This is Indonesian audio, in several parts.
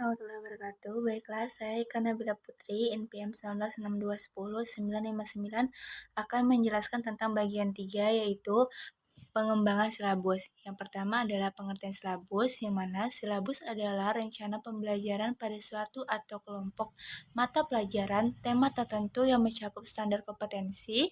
warahmatullahi wabarakatuh. Baiklah, saya Ika Nabila Putri, NPM 1962109599 akan menjelaskan tentang bagian 3 yaitu pengembangan silabus. Yang pertama adalah pengertian silabus, yang mana silabus adalah rencana pembelajaran pada suatu atau kelompok mata pelajaran tema tertentu yang mencakup standar kompetensi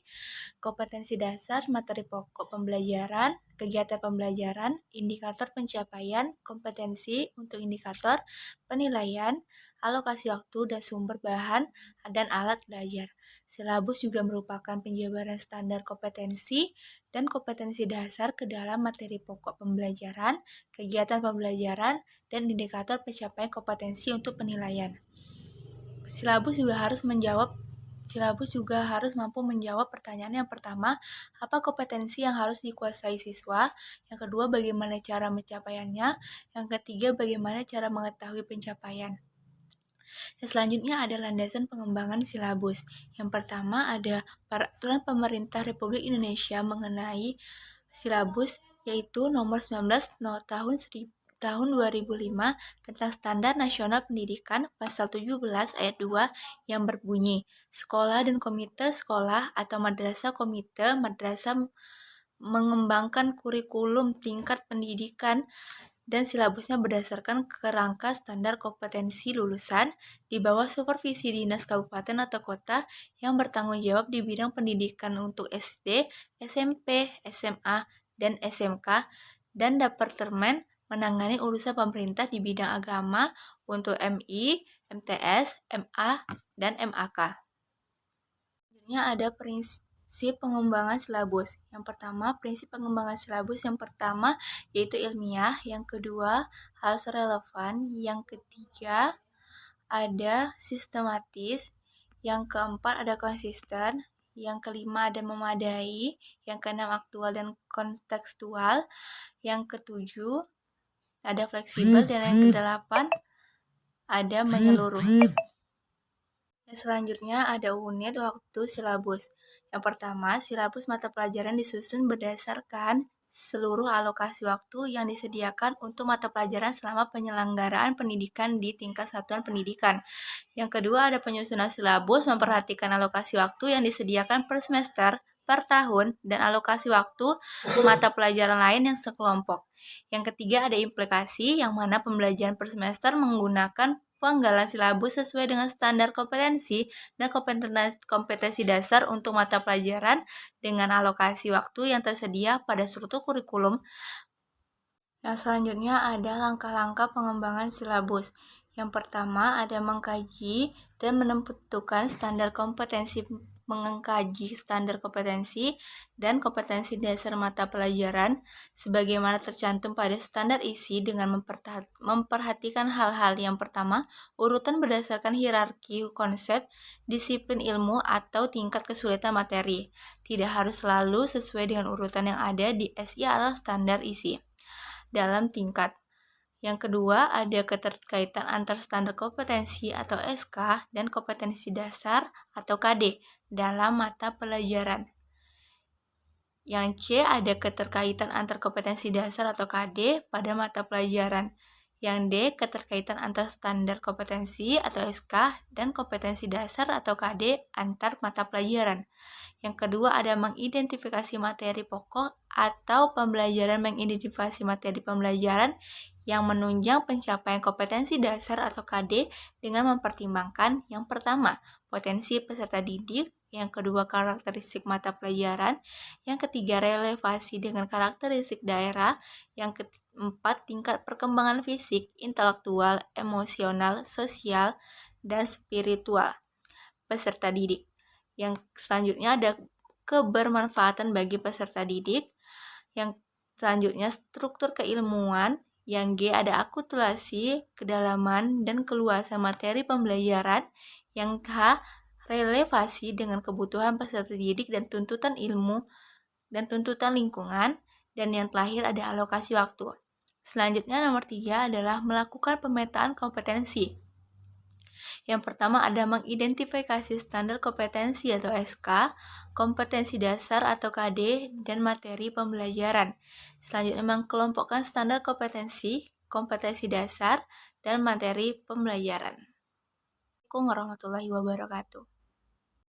dasar, materi pokok pembelajaran, kegiatan pembelajaran, indikator pencapaian, kompetensi untuk indikator, penilaian, alokasi waktu dan sumber bahan dan alat belajar. Silabus juga merupakan penjabaran standar kompetensi dan kompetensi dasar ke dalam materi pokok pembelajaran, kegiatan pembelajaran, dan indikator pencapaian kompetensi untuk penilaian. Silabus juga harus mampu menjawab pertanyaan yang pertama, apa kompetensi yang harus dikuasai siswa? Yang kedua, bagaimana cara mencapaiannya? Yang ketiga, bagaimana cara mengetahui pencapaian? Selanjutnya ada landasan pengembangan silabus. Yang pertama ada Peraturan Pemerintah Republik Indonesia mengenai silabus, yaitu nomor 19 tahun 2005 tentang Standar Nasional Pendidikan pasal 17 ayat 2 yang berbunyi, sekolah dan komite sekolah atau madrasah komite madrasah mengembangkan kurikulum tingkat pendidikan dan silabusnya berdasarkan kerangka standar kompetensi lulusan di bawah supervisi dinas kabupaten atau kota yang bertanggung jawab di bidang pendidikan untuk SD, SMP, SMA, dan SMK, dan departemen menangani urusan pemerintah di bidang agama untuk MI, MTS, MA, dan MAK. Selanjutnya ada prinsip pengembangan silabus. Yang pertama, prinsip pengembangan silabus yang pertama yaitu ilmiah, yang kedua harus relevan, yang ketiga ada sistematis, yang keempat ada konsisten, yang kelima ada memadai, yang keenam aktual dan kontekstual, yang ketujuh ada fleksibel, dan yang kedelapan ada menyeluruh. Selanjutnya ada unit waktu silabus. Yang pertama, silabus mata pelajaran disusun berdasarkan seluruh alokasi waktu yang disediakan untuk mata pelajaran selama penyelenggaraan pendidikan di tingkat satuan pendidikan. Yang kedua, ada penyusunan silabus memperhatikan alokasi waktu yang disediakan per semester, per tahun, dan alokasi waktu mata pelajaran lain yang sekelompok. Yang ketiga, ada implikasi, yang mana pembelajaran per semester menggunakan penggalan silabus sesuai dengan standar kompetensi dan kompetensi dasar untuk mata pelajaran dengan alokasi waktu yang tersedia pada struktur kurikulum. Yang selanjutnya ada langkah-langkah pengembangan silabus. Yang pertama ada mengkaji dan menentukan standar kompetensi dan kompetensi dasar mata pelajaran sebagaimana tercantum pada standar isi dengan memperhatikan hal-hal yang pertama, urutan berdasarkan hierarki konsep, disiplin ilmu atau tingkat kesulitan materi. Tidak harus selalu sesuai dengan urutan yang ada di SI atau standar isi dalam tingkat. Yang kedua, ada keterkaitan antar standar kompetensi atau SK dan kompetensi dasar atau KD dalam mata pelajaran. Yang C, ada keterkaitan antar kompetensi dasar atau KD pada mata pelajaran. Yang D, keterkaitan antar standar kompetensi atau SK dan kompetensi dasar atau KD antar mata pelajaran. Yang kedua, ada mengidentifikasi materi pokok atau pembelajaran mengidentifikasi materi pembelajaran yang menunjang pencapaian kompetensi dasar atau KD dengan mempertimbangkan yang pertama, potensi peserta didik, yang kedua, karakteristik mata pelajaran, yang ketiga, relevasi dengan karakteristik daerah, yang keempat, tingkat perkembangan fisik, intelektual, emosional, sosial, dan spiritual peserta didik. Yang selanjutnya ada kebermanfaatan bagi peserta didik. Yang selanjutnya struktur keilmuan. Yang G ada akulturasi, kedalaman, dan keluasan materi pembelajaran. Yang H relevasi dengan kebutuhan peserta didik dan tuntutan ilmu dan tuntutan lingkungan. Dan yang terakhir ada alokasi waktu. Selanjutnya nomor 3 adalah melakukan pemetaan kompetensi. Yang pertama ada mengidentifikasi standar kompetensi atau SK, kompetensi dasar atau KD, dan materi pembelajaran. Selanjutnya mengkelompokkan standar kompetensi dasar, dan materi pembelajaran. Assalamualaikum warahmatullahi wabarakatuh.